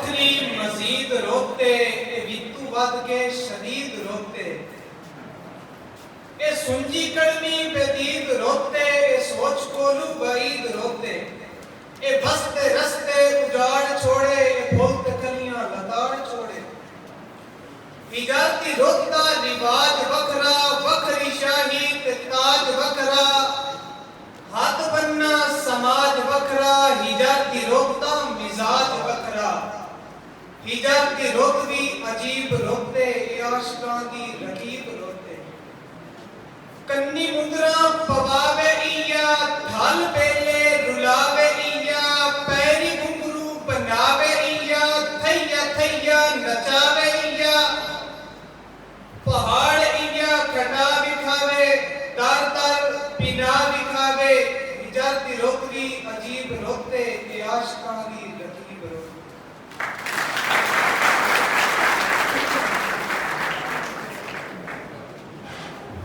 बखरी मजीद रोकते, वितु वध के शदीद रोकते, ए सुंजी कड़मी बेदीद रोकते, ए सोच कोलू बईद रोकते, ए बसते रस्ते उजाड़ छोड़े, ए फूलते कलियां लताड़ छोड़े। हिजाती रोकता रिवाज बखरा, बखरी शाही ते ताज बखरा, हाथ बनना समाज बखरा, हिजाती रोकता मिजाज बखरा। हिजाती रोक भी अजीब रोकते, आशिकां दी रकीब रोकते। कन्नी मुद्रा पवावे इया, ढाल बेले रुलावे इया, पैरी घुंघरू बनावे इया, थैया थैया नचावे इया। पहाड़ इया कटा बिखावे, तार तार पिना बिखावे। हिजाती रोक भी अजीब रोकते, आशिकां